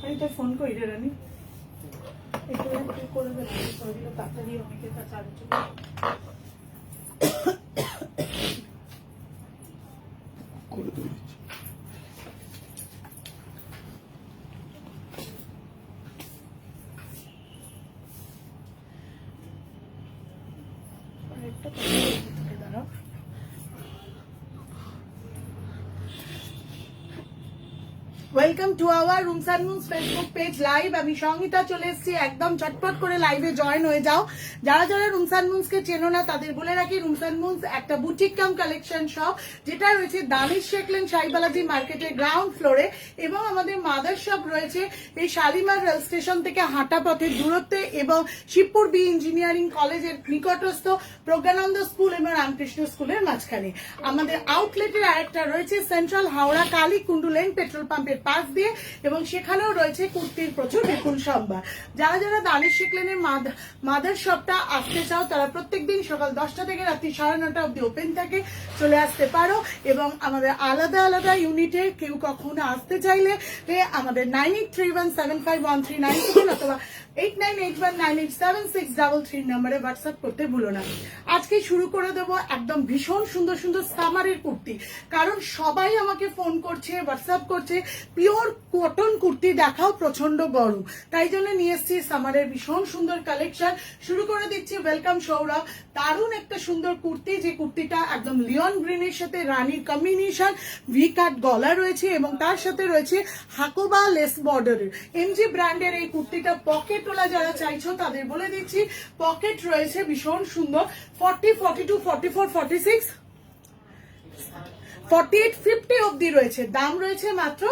আমি তো ফোন করি রে রানী, একটু করে দেবে করে দিলে তাড়াতাড়ি অনেকে তা চালু চলে করে দেবে। একটা দাঁড়াও। Welcome to our rooms and moons Facebook page live. আমি সঙ্গীতা চলে এসেছি, একদম চটপট করে লাইভে জয়েন হয়ে যাও। যারা যারা রুমস অ্যান্ড মুনসকে চেনো না তাদের বলে রাখি, রুমস অ্যান্ড মুনস একটা বুটিক কাম কালেকশন শপ, যেটা রয়েছে দানিশ শেখ লেন শাহীবালাজি মার্কেটের গ্রাউন্ড ফ্লোরে, এবং আমাদের মাদার শপ রয়েছে এই শালিমার রেল স্টেশন থেকে হাঁটা পথের দূরত্বে এবং শিবপুর বি ইঞ্জিনিয়ারিং কলেজের নিকটস্থ প্রজ্ঞানন্দ স্কুল এবং রামকৃষ্ণ স্কুলের মাঝখানে। আমাদের আউটলেটের আরেকটা রয়েছে central Howrah Kali Kundu lane petrol পাম্পের পাশ দিয়ে, এবং সেখানেও রয়েছে কুর্তির প্রচুর বিপুল সম্ভার। যারা যারা দানিশ শেখ লেনের মাদার শপটা আসতে চাও তারা প্রত্যেকদিন সকাল 10টা থেকে রাত্রি 9:30 অব্দি ওপেন থাকে, চলে আসতে পারো। এবং আমাদের আলাদা আলাদা ইউনিটে কেউ কখনো আসতে চাইলে আমাদের 9831751397 অথবা 8981987633 নম্বরে হোয়াটসঅ্যাপ করতে ভুলো না। আজকে শুরু করে দেবো একদম ভীষণ সুন্দর সুন্দর সামারের কুর্তি, কারণ সবাই আমাকে ফোন করছে, হোয়াটসঅ্যাপ করছে, পিওর কটন কুর্তি দেখাও, প্রচন্ড গরম, তাই জন্য নিয়ে এসেছি সামারের ভীষণ সুন্দর কালেকশন। শুরু করে দিচ্ছি ওয়েলকাম সৌরভ, দারুণ একটা সুন্দর কুর্তি, যে কুর্তিটা একদম লিওন গ্রিনের সাথে রানীর কম্বিনেশন, ভি কাট গলা রয়েছে এবং তার সাথে রয়েছে হাকোবা লেস বর্ডারের এমজি ব্র্যান্ডের এই কুর্তিটা। পকেট ওলা যারা চাইছো তাদের বলে দিচ্ছি, পকেট রয়েছে ভীষণ সুন্দর, 40, 42, 44, 46, 48, 50 অব্দি রয়েছে। দাম রয়েছে মাত্র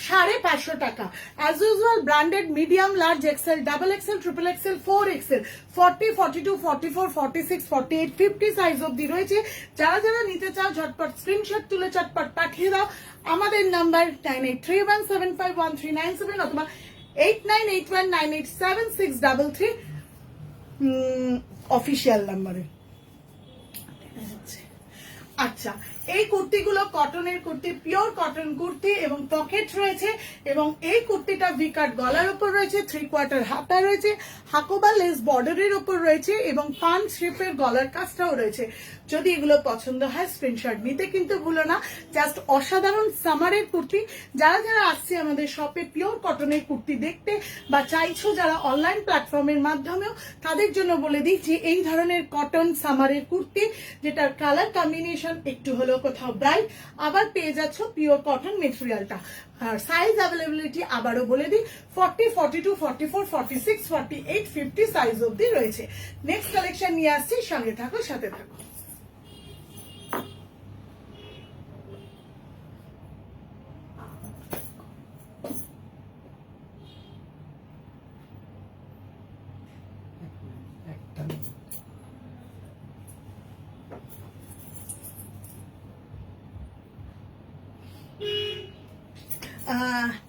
550 টাকা। As usual branded medium, large, XL, double XL, triple XL, 4 XL, 40, 42, 44, 46, 48, 50 size অব্দি রয়েছে। যারা যারা নিতে চাও ঝটপট স্ক্রিনশট তুলে চটপট পাঠিয়ে দাও আমাদের নাম্বার 9831751397 অথবা 8981987633 অফিসিয়াল নাম্বারে। আচ্ছা, এই কুর্তিগুলো কটনের কুর্তি, পিওর কটন কুর্তি এবং পকেট রয়েছে, এবং এই কুর্তিটা ভি কাট গলার উপর রয়েছে, 3/4 হাতা রয়েছে, হাকোবা লেস বর্ডারের উপর রয়েছে এবং পান শেপের গলার কাজটাও রয়েছে। যদি এগুলো পছন্দ হয় স্ক্রিনশট নিতে কিন্তু ভুলো না। জাস্ট অসাধারণ সামারের কুর্তি। যারা যারা আসছে আমাদের শপে পিওর কটনের কুর্তি দেখতে বা চাইছো যারা অনলাইন প্ল্যাটফর্মের মাধ্যমেও, তাদের জন্য বলে দিই যে এই ধরনের কটন সামারের কুর্তি, যেটার কালার কম্বিনেশন একটু হলেও কোথাও ব্রাইট, আবার পেয়ে যাচ্ছ পিওর কটন মেটেরিয়ালটা। আর সাইজ অ্যাভেলেবিলিটি আবারও বলে দিই, 40, 42, 44, 46, 48, 50 সাইজ অব্দি রয়েছে। নেক্সট কালেকশন নিয়ে আসছি, সঙ্গে থাকো, সাথে থাকো।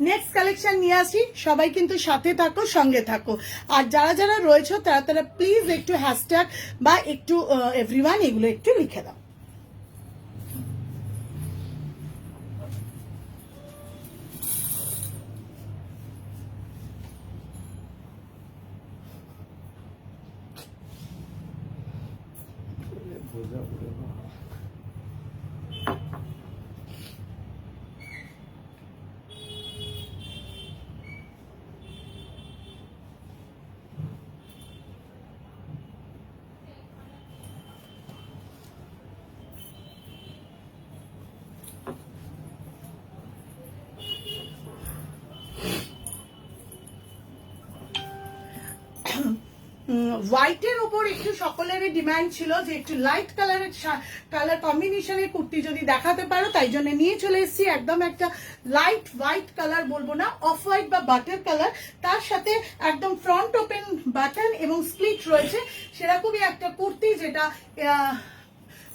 নেক্সট কালেকশন নিয়ে আসি, সবাই কিন্তু সাথে থাকো, সঙ্গে থাকো। আর যারা যারা রয়েছে তারা তারা প্লিজ একটু হ্যাশট্যাগ বা একটু এভরিওয়ান এগুলো একটু লিখে দাও। হোয়াইটের উপর একটু সকলেরই ডিমান্ড ছিল যে একটু লাইট কালারের কালার কম্বিনেশনের কুর্তি যদি দেখাতে পারো, তাই জন্য নিয়ে চলে এসেছি একদম একটা লাইট হোয়াইট কালার, বলবো না অফ হোয়াইট বা বাটার কালার, তার সাথে একদম ফ্রন্ট ওপেন বাটন এবং স্প্লিট রয়েছে সেরকমই একটা কুর্তি, যেটা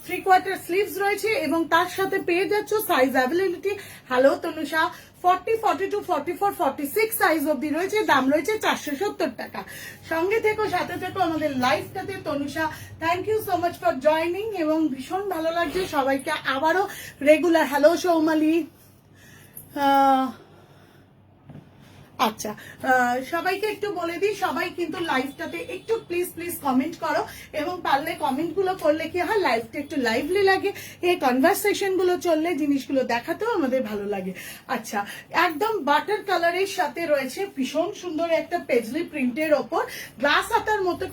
3/4 স্লিভস রয়েছে এবং তার সাথে পেয়ে যাচ্ছ সাইজ অ্যাভেলেবিলিটি। হ্যালো তনুষা, 40, 42, 44, 46 সাইজ অব্দি রয়েছে। দাম রয়েছে 470 টাকা। সঙ্গে থেকো, সাথে থেকো আমাদের লাইভটাতে। Tanusha, thank you so much for joining, এবং ভীষণ ভালো লাগছে সবাইকে আবারও রেগুলার। হ্যালো সৌমালি, আচ্ছা, সবাইকে একটু বলে দিই, সবাই কিন্তু লাইভটাতে একটু প্লিজ প্লিজ কমেন্ট করো, এবং পারলে কমেন্টগুলো করলে কি হয়, লাইভটা একটু লাইভলি লাগে, এই কনভারসেশন গুলো চললে জিনিসগুলো দেখাতেও আমাদের ভালো লাগে। আচ্ছা, একদম বাটার কালারের সাথে রয়েছে ভীষণ সুন্দর একটা পেজলি প্রিন্টের ওপর গ্লাস হাতার মতো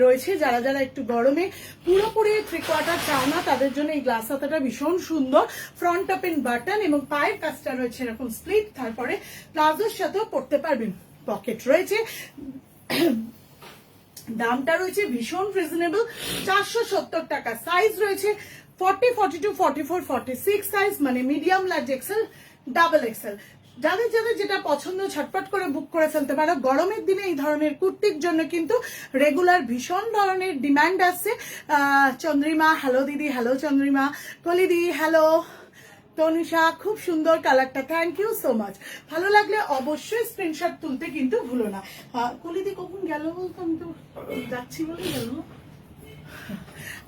রয়েছে। যারা যারা একটু গরমে পুরোপুরি 3/4 চাও না, তাদের জন্য এই গ্লাস হাতাটা ভীষণ সুন্দর। ফ্রন্ট ওপেন বাটন এবং পায়ের কাজটা রয়েছে এরকম স্প্লিট, তারপরে প্লাজোর সাথেও পড়তে পারবেন। পকেট রয়েছে, দামটা রয়েছে ভীষণ রিজনেবল, 470 টাকা। সাইজ রয়েছে 40, 42, 44, 46 সাইজ, মানে medium, large, XL, double XL. যাদের যাদের যেটা পছন্দ ঝটপট করে বুক করে ফেলতে পারো। গরমের দিনে এই ধরনের কুর্তির জন্য কিন্তু রেগুলার ভীষণ ধরনের ডিমান্ড আছে। চন্দ্রিমা, হ্যালো দিদি, হ্যালো চন্দ্রিমা। কলিদি, হ্যালো। তনুষা, খুব সুন্দর কালারটা, থ্যাংক ইউ সো মাচ। ভালো লাগলে অবশ্যই স্ক্রিনশট তুলতে কিন্তু ভুলো না। কলিদি কখন গেল বলতো, আমি তো যাচ্ছি বলে গেল।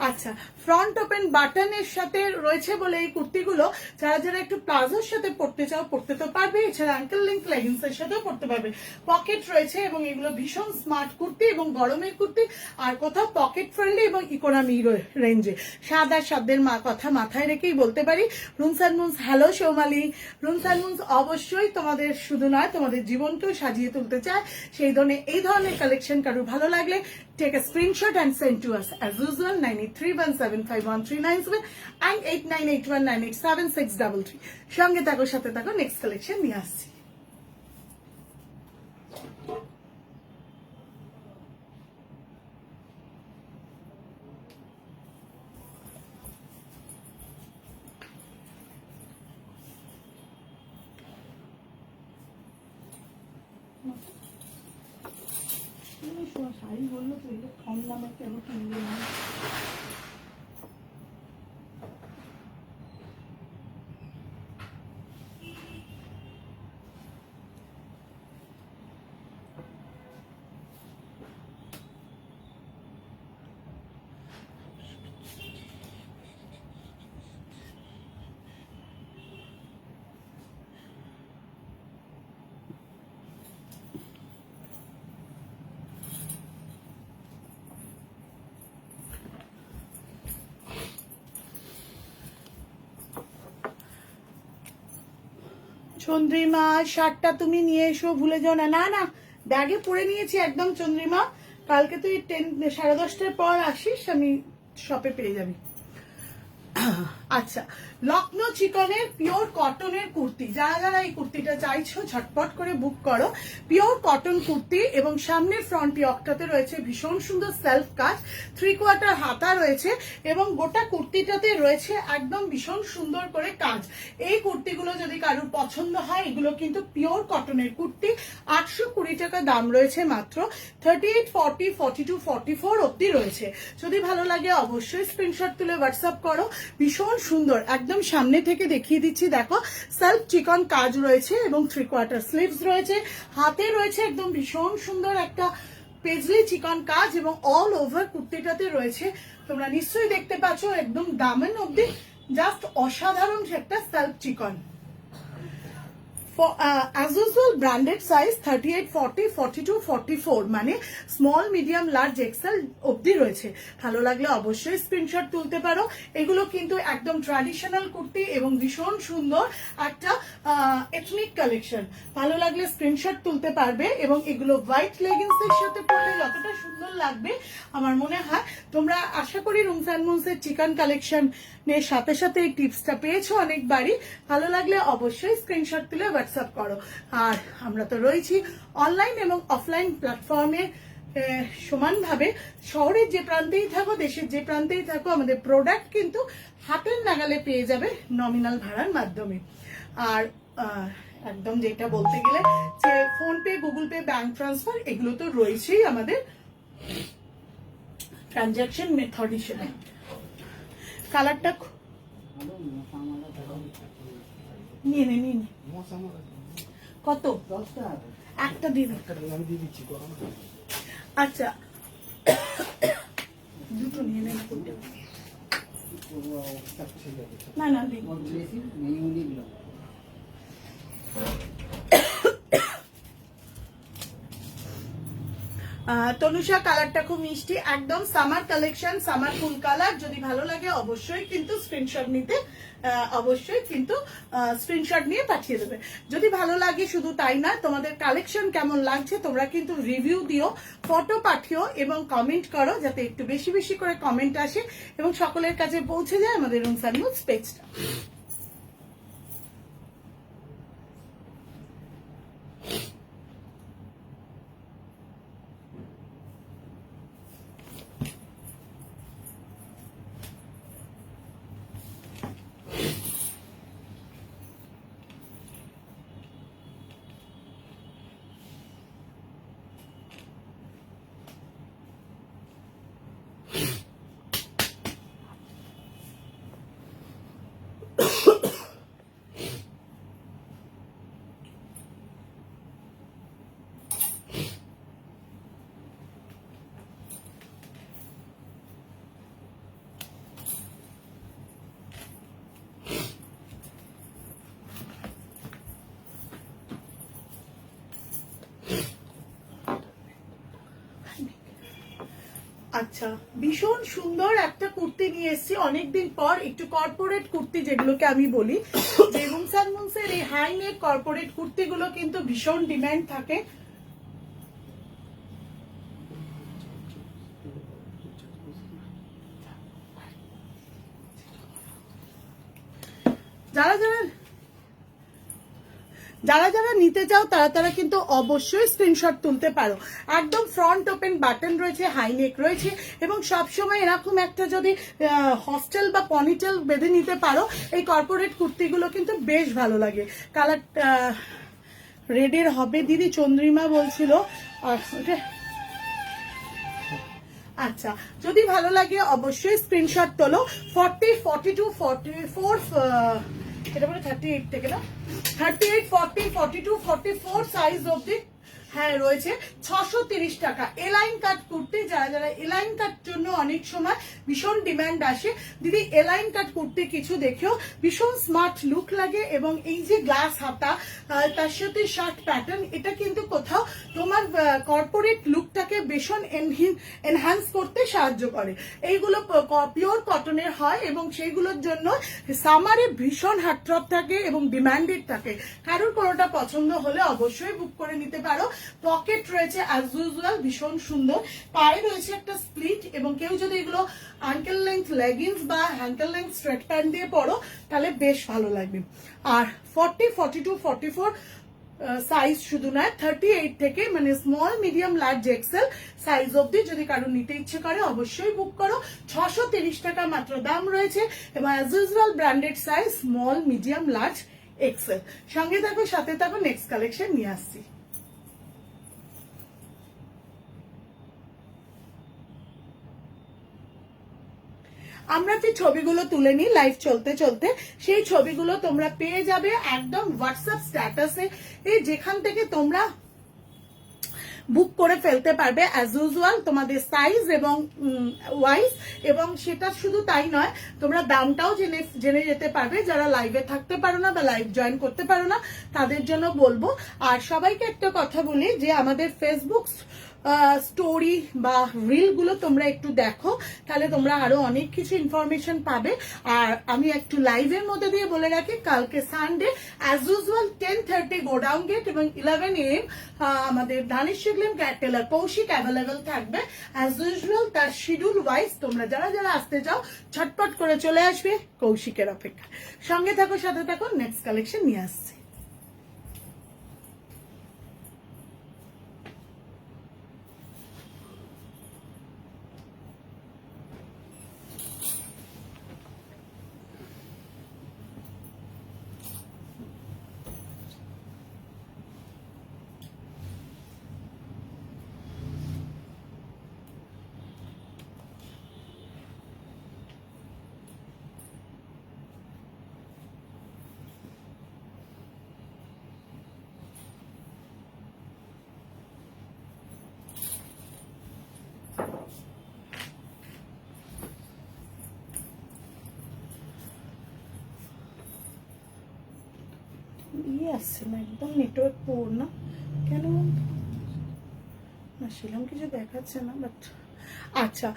আচ্ছা, ফ্রন্ট ওপেন বাটনের সাথে রয়েছে বলে এই কুর্তিগুলো যারা যারা একটু প্লাজোর সাথে পড়তে চাও পড়তে তো পারবে, এছাড়া আঙ্কেল লিঙ্ক লেগিংস এর সাথেও পড়তে পারবে। পকেট রয়েছে এবং এগুলো ভীষণ স্মার্ট কুর্তি এবং গরমের কুর্তি, আর কোথাও পকেট ফ্রেন্ডলি এবং ইকোনমি রেঞ্জে। সাদার সাধ্যের কথা মাথায় রেখেই বলতে পারি। Rooms and moons, hello Soumali. Rooms and moons অবশ্যই তোমাদের শুধু নয়, তোমাদের জীবনকেও সাজিয়ে তুলতে চায়। সেই ধরনের এই ধরনের কালেকশন কারো ভালো লাগলে take a screenshot and send to us as usual 9831751397 and 8981987633। সঙ্গে থাকো, সাথে থাকো, নেক্সট কালেকশন নিয়ে আসছি। শাড়ি বললো তো এটা কম দামে কেন কিনবে না। চন্দ্রিমা, শার্টটা তুমি নিয়ে এসো, ভুলে যাও না। না না, ব্যাগে পরে নিয়েছি একদম চন্দ্রিমা। কালকে তুই 10:30 পর আসিস, আমি শপে পেয়ে যাবি। আচ্ছা, লখনৌ চিকনের পিওর কটনের কুর্তি, যারা যারা এই কুর্তিটা চাইছো ঝটপট করে বুক করো। পিওর কটন কুর্তি এবং সামনের ফ্রন্ট ইয়কটাতে রয়েছে ভীষণ সুন্দর সেলফ কাজ, 3/4 হাতা রয়েছে এবং গোটা কুর্তিটাতে রয়েছে একদম ভীষণ সুন্দর করে কাজ। এই কুর্তিগুলো যদি কারোর পছন্দ হয়, এগুলো কিন্তু পিওর কটনের কুর্তি। 820 টাকা দাম রয়েছে মাত্র। 38, 40, 42, 44 অব্দি রয়েছে। যদি ভালো লাগে অবশ্যই স্ক্রিনশট তুলে হোয়াটসঅ্যাপ করো। ভীষণ সুন্দর, একদম সামনে থেকে দেখিয়ে দিচ্ছি, দেখো সেলফ চিকন কাজ রয়েছে এবং 3/4 স্লিভস রয়েছে। হাতে রয়েছে একদম ভীষণ সুন্দর একটা পেজলি চিকন কাজ এবং অল ওভার কুর্তিটাতে রয়েছে, তোমরা নিশ্চয়ই দেখতে পাচ্ছ, একদম দামেন অব্দি জাস্ট অসাধারণ একটা সেলফ চিকন। as usual branded size 38, 40, 42, 44, মানে স্মল, মিডিয়াম, লার্জ, এক্সেল অবধি রয়েছে। ভালো লাগলে অবশ্যই স্ক্রিনশট তুলতে পারো। এগুলো কিন্তু একদম ট্র্যাডিশনাল কুর্তি এবং ভীষণ সুন্দর একটা এথনিক কালেকশন। ভালো লাগলে স্ক্রিনশট তুলতে পারবে এবং এগুলো হোয়াইট লেগিংস এর সাথে পরলে যতটা সুন্দর লাগবে আমার মনে হয়। তোমরা আশা করি রুমস অ্যান্ড মুনস এর চিকন কালেকশন এর সাথে সাথে এই টিপসটা পেয়েছো অনেকবারই। ভালো লাগলে অবশ্যই স্ক্রিনশট তুলে হোয়াটসঅ্যাপ করো। আর আমরা তো রয়েছি অনলাইন এবং অফলাইন প্ল্যাটফর্মে সমানভাবে। শহরের যে প্রান্তেই থাকো, দেশের যে প্রান্তেই থাকো, আমাদের প্রোডাক্ট কিন্তু হাতের নাগালে পেয়ে যাবে নমিনাল ভাড়ার মাধ্যমে। আর একদম যেটা বলতে গেলে যে PhonePe, Google pay, bank transfer এগুলো তো রয়েছেই আমাদের ট্রানজাকশন মেথড হিসেবে। কালারটা নিয়ে নে, নিয়ে নে। কত? একটা দিন আমি দিয়ে দিচ্ছি। আচ্ছা, দুটো নিয়ে নে। না না দিন। তনুষা কালারটা খুব মিষ্টি, একদম summer collection, summer full colour. যদি ভালো লাগে অবশ্যই কিন্তু স্ক্রিনশট নিতে অবশ্যই কিন্তু স্ক্রিনশট নিয়ে পাঠিয়ে দেবে। যদি ভালো লাগে শুধু তাই না, তোমাদের কালেকশন কেমন লাগছে তোমরা কিন্তু রিভিউ দিও, ফটো পাঠিও এবং কমেন্ট করো, যাতে একটু বেশি বেশি করে কমেন্ট আসে এবং সকলের কাছে পৌঁছে যায় আমাদের রুমস অ্যান্ড মুডস পেজটা। আচ্ছা, ভীষণ সুন্দর একটা কুর্তি নিয়ে এসেছি অনেকদিন পর, একটু কর্পোরেট কুর্তি যেগুলোকে আমি বলি, যে রুমস অ্যান্ড মুনসের এই হাই নেক কর্পোরেট কুর্তিগুলো কিন্তু ভীষণ ডিমান্ড থাকে। যারা যারা নিতে চাও তারা কিন্তু অবশ্যই স্ক্রিনশট তুলতে পারো। একদম ফ্রন্ট ওপেন বাটন রয়েছে, হাই নেক রয়েছে এবং সবসময় এরকম একটা যদি হস্টেল বা পনিটেল বেঁধে নিতে পারো, এই কর্পোরেট কুর্তিগুলো কিন্তু বেশ ভালো লাগে। কালার রেডের হবে দিদি, চন্দ্রিমা বলছিল। আর আচ্ছা, যদি ভালো লাগে অবশ্যই স্ক্রিনশট তোলো। 40, 42, 44, এটা বলে 38 থেকে না, 38, 40, 42, 44 সাইজ অবধি হ্যাঁ রয়েছে। 630 টাকা এলাইন কাট কুর্তি। যারা যারা এলাইন কাট জন্য অনেক সময় ভীষণ ডিমান্ড আসে, দিদি এলাইন কাট কুর্তি কিছু দেখেও ভীষণ স্মার্ট লুক লাগে এবং এই যে গ্লাস হাতা তার সাথে শার্ট প্যাটার্ন, এটা কিন্তু কোথাও তোমার কর্পোরেট লুকটাকে ভীষণ এনহ্যান্স করতে সাহায্য করে। এইগুলো পিওর কটনের হয় এবং সেইগুলোর জন্য সামারে ভীষণ হার্টথ্রব থাকে এবং ডিমান্ডেড থাকে। কারোর কোনোটা পছন্দ হলে অবশ্যই বুক করে নিতে পারো। পকেট রয়েছে অ্যাজ ইউজুয়াল, ভীষণ সুন্দর। পায়ে রয়েছে একটা স্প্লিট এবং কেউ যদি এগুলো আঙ্কেল লেন্থ লেগিংস বা হ্যাঙ্কেল লেন্থ স্ট্রেট প্যান্ট দিয়ে পরো তাহলে বেশ ভালো লাগবে। আর 40, 42, 44 সাইজ শুধু নয়, 38 থেকে মানে small medium large XL size অবধি যদি কারো নিতে ইচ্ছে করে অবশ্যই বুক করো। 630 টাকা মাত্র দাম রয়েছে এবং as usual branded size small medium large Excel. সঙ্গে থাকো, সাথে থাকো, নেক্সট কালেকশন নিয়ে আসছি। আমরা যে ছবিগুলো তুলে নিই লাইভ চলতে চলতে, সেই ছবিগুলো তোমরা পেয়ে যাবে একদম হোয়াটসঅ্যাপ স্ট্যাটাসে, এই যেখান থেকে তোমরা বুক করে ফেলতে পারবে অ্যাজ ইউজুয়াল তোমাদের সাইজ এবং ওয়াইজ। এবং সেটা শুধু তাই নয়, তোমরা দামটাও জেনে যেতে পারবে। যারা লাইভে থাকতে পারো না বা লাইভ জয়েন করতে পারো না তাদের জন্য বলবো। আর সবাইকে একটা কথা বলি যে আমাদের ফেসবুক স্টোরি বা রিল গুলো তোমরা একটু দেখো, তাহলে তোমরা আরো অনেক কিছু ইনফরমেশন পাবে। আর আমি একটু লাইভের মধ্যে দিয়ে বলে রাখি, কালকে Sunday as usual 10:30 godown gate এবং 11 AM আমাদের দানিশ শিগলিম টেলার কৌশিক অ্যাভেলেবেল থাকবে অ্যাজ ইউজুয়াল। তার শিডিউল ওয়াইজ তোমরা যারা যারা আসতে চাও ছটপট করে চলে আসবে কৌশিকের অপেক্ষা। সঙ্গে থাকো, সাথে থাকো, নেক্সট কালেকশন নিয়ে আসছে। আসছে না, একদম নেটওয়ার্ক পোর না কেন? না সেরকম কিছু দেখাচ্ছে না, বাট আচ্ছা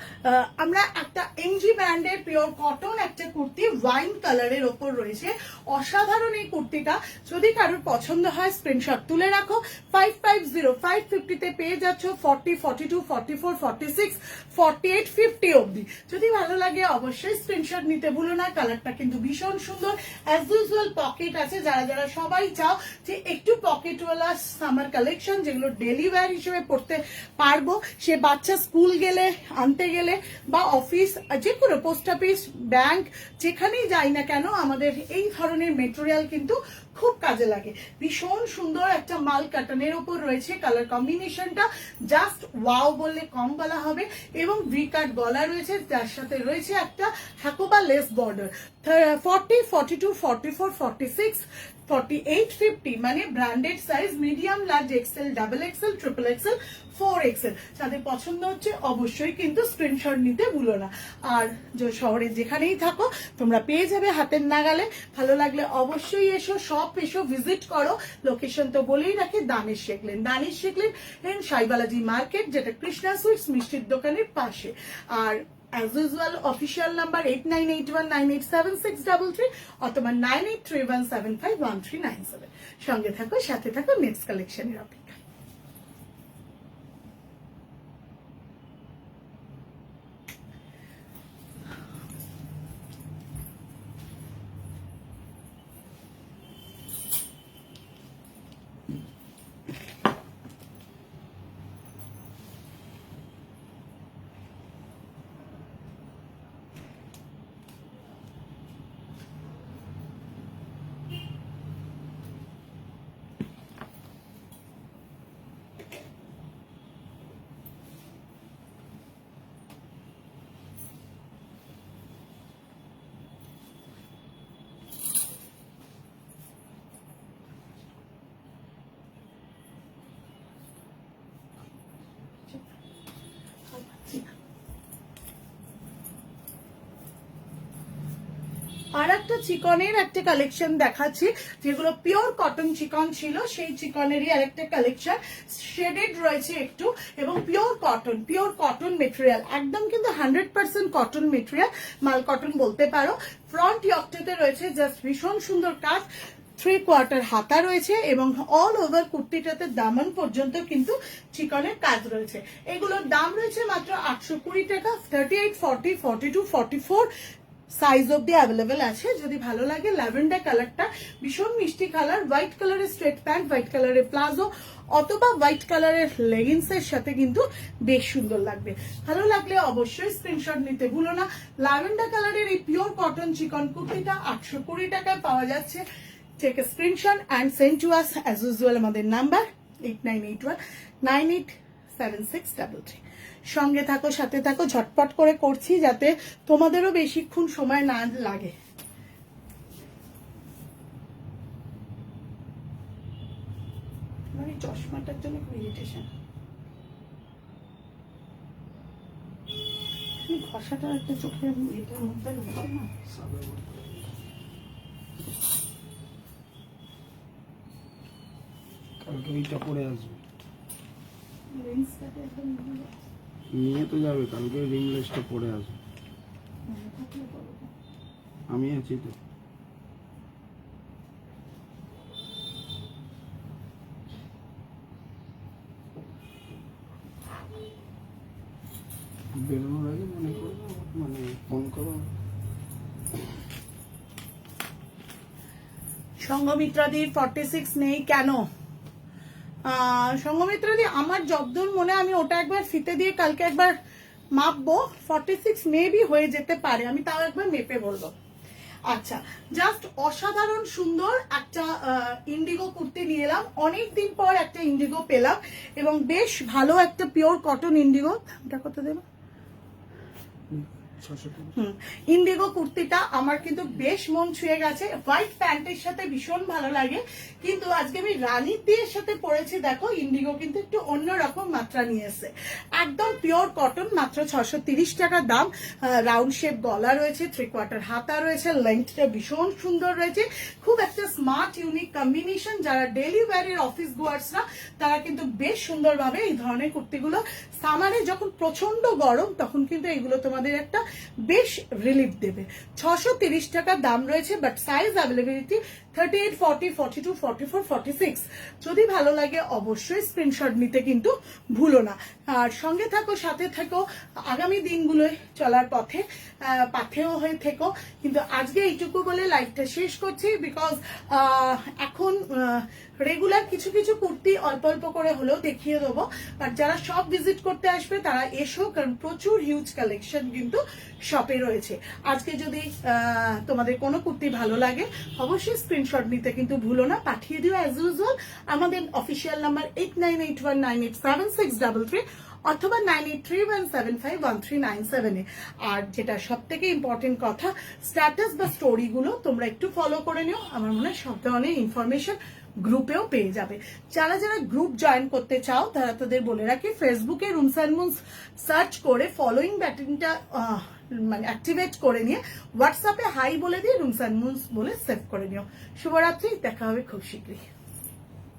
আমরা একটা এমজি ব্র্যান্ডের পিওর কটন একটা কুর্তি ওয়াইন কালারের ওপর রয়েছে, অসাধারণ এই কুর্তিটা। যদি কারোর পছন্দ হয় স্ক্রিনশট তুলে রাখো। 550550 তে পেয়ে যাচ্ছ 40, 42, 44, 46, 48, 50 অবধি। যদি ভালো লাগে অবশ্যই স্ক্রিনশট নিতে ভুলো না। কালারটা কিন্তু ভীষণ সুন্দর। অ্যাজ ইউজুয়াল পকেট আছে, যারা যারা সবাই চাও যে একটু পকেটওয়ালা সামার কালেকশন যেগুলো ডেলি ওয়্যার হিসেবে পড়তে পারবো, সে বাচ্চা স্কুল গেলে, আনতে গেলে বা অফিস, যে কোনো পোস্ট অফিস, ব্যাংক, যেখানেই যাই না কেন আমাদের এই ধরনের মেটেরিয়াল কিন্তু খুব কাজে লাগে। ভীষণ সুন্দর একটা মাল কাটানের উপর রয়েছে, কালার কম্বিনেশনটা জাস্ট ওয়াও বললে কম বলা হবে। এবং ভি কাট গলা রয়েছে, যার সাথে রয়েছে একটা হাকোবা লেস বর্ডার। 40, 42, 44, 46, 48, 50 মানে branded size, medium, large, XL, double XL, triple XL, 4XL। যাদের পছন্দ হচ্ছে অবশ্যই কিন্তু স্ক্রিনশট নিতে ভুলো না। আর যে শহরে যেখানেই থাকো তোমরা পেয়ে যাবে হাতের নাগালে। ভালো লাগলে অবশ্যই এসো, শপ এসো, ভিজিট করো। লোকেশন তো বলেই রাখি, Danish Sheikh lane, Danish Sheikh lane Saibalaji market, যেটা কৃষ্ণা সুইটস মিষ্টির দোকানের পাশে। আর as usual অফিসিয়াল নাম্বার 8981987633 অথবা 9831751397। সঙ্গে থাকো, সাথে থাকো, নেক্সট কালেকশনের অপেক্ষা। আর একটা চিকনের একটা কালেকশন দেখাচ্ছি, যেগুলো পিওর কটন চিকন ছিল, সেই চিকনেরই আরেকটা কালেকশন। শেডেড রয়েছে একটু, এবং পিওর কটন মেটেরিয়াল, একদম কিন্তু 100% কটন মেটেরিয়াল, মাল কটন বলতে পারো। ফ্রন্ট ইয়কটাতে রয়েছে জাস্ট ভীষণ সুন্দর কাজ, 3/4 হাতা রয়েছে, এবং অল ওভার কুর্তিটাতে দামন পর্যন্ত কিন্তু চিকনের কাজ রয়েছে। এগুলোর দাম রয়েছে মাত্র 820 টাকা। 38, 40, 42, 44 সাইজ অব্দি অ্যাভেলেবেল আছে। যদি ভালো লাগে ল্যাভেন্ডার কালারটা ভীষণ মিষ্টি কালার, হোয়াইট কালারের স্ট্রেট প্যান্ট, হোয়াইট কালারের প্লাজো অথবা হোয়াইট কালারের লেগিংস এর সাথে কিন্তু বেশ সুন্দর লাগবে। ভালো লাগলে অবশ্যই স্ক্রিনশট নিতে ভুলো না। ল্যাভেন্ডার কালারের এই পিওর কটন চিকন কুর্তিটা 820 টাকায় পাওয়া যাচ্ছে। Take a screenshot and send to us as usual আমাদের নাম্বার 8981987633। সঙ্গে থাকো, সাথে থাকো, ঝটপট করে করছি যাতে তোমাদেরও বেশিক্ষণ সময় না লাগে। চশমাটার জন্য খুব ইরিটেশন, ঘষাটা একটা চোখের এটার মধ্যে ঢুকছে না। কালকে ওইটা পরে আসবে, লেন্সটাকে একদম নিয়ে তো যাবে, কালকে রিং লেসটা পরে আসবে। আমি আছি তো। বেরোনোর আগে মনে করবো, মানে ফোন করো। সংঘমিত্রাদির 46 নেই কেন? সংঘমিত্রাদি আমার যতদূর মনে, আমি ওটা একবার ফিতে দিয়ে কালকে একবার মাপবো, 46 মেবি হয়ে যেতে পারে, আমি তাও একবার মেপে বলবো। আচ্ছা, জাস্ট অসাধারণ সুন্দর একটা ইন্ডিগো কুর্তি নিয়ে এলাম। অনেকদিন পর একটা ইন্ডিগো পেলাম, এবং বেশ ভালো একটা পিওর কটন ইন্ডিগো। দামটা কত দেবো? ইন্ডিগো কুর্তিটা আমার কিন্তু বেশ মন ছুঁয়ে গেছে, হোয়াইট প্যান্টের সাথে ভীষণ ভালো লাগে, কিন্তু আজকে আমি রানীর দিয়ে সাথে পরেছি। দেখো ইন্ডিগো কিন্তু একটু অন্যরকম মাত্রা নিয়ে এসে, একদম পিওর কটন, মাত্র 630 টাকা দাম। রাউন্ড শেপ গলা রয়েছে, 3/4 হাতা রয়েছে, লেন্থটা ভীষণ সুন্দর রয়েছে, খুব একটা স্মার্ট ইউনিক কম্বিনেশন। যারা ডেলি ওয়্যারের অফিস গোয়ার্সরা তারা কিন্তু বেশ সুন্দরভাবে এই ধরনের কুর্তিগুলো, সামারে যখন প্রচন্ড গরম তখন কিন্তু এগুলো তোমাদের একটা বেশ রিলিফ দেবে। 630 টাকা দাম রয়েছে, বাট সাইজ অ্যাভেলেবিলিটি 38, 40, 42, 44, 46। যদি ভালো লাগে অবশ্যই স্ক্রিনশট নিতে কিন্তু ভুলো না। আর সঙ্গে থাকো, সাথে থাকো, আগামী দিনগুলোয় চলার পথে পাথেও হয়ে থেকো। কিন্তু আজকে এইটুকু বলে লাইভটা শেষ করছি, বিকজ এখন রেগুলার কিছু কিছু কুর্তি অল্প অল্প করে হলেও দেখিয়ে দেবো। আর যারা শপ ভিজিট করতে আসবে তারা এসো, কারণ প্রচুর হিউজ কালেকশন কিন্তু শপে রয়েছে। আজকে যদি তোমাদের কোনো কুর্তি ভালো লাগে অবশ্যই স্ক্রিনশট নিতে কিন্তু ভুলো না, পাঠিয়ে দিও অ্যাজ ইউজুয়াল আমাদের অফিসিয়াল নাম্বার 8981987633 অথবা 9831751397 এ। আর যেটা সব থেকে ইম্পর্টেন্ট কথা, স্ট্যাটাস বা স্টোরিগুলো তোমরা একটু ফলো করে নিও, আমার মনে হয় সব ধরনের ইনফরমেশন গ্রুপেও পেয়ে যাবে। যারা যারা গ্রুপ জয়েন করতে চাও তারা তাদের বলে রাখি, ফেসবুকে রুমস অ্যান্ড মুনস সার্চ করে ফলোইং বাটনটা মানে অ্যাক্টিভেট করে নিয়ে হোয়াটসঅ্যাপে হাই বলে দিয়ে রুমস অ্যান্ড মুনস বলে সেভ করে নিও। শুভরাত্রি, দেখা হবে খুব শীঘ্রই।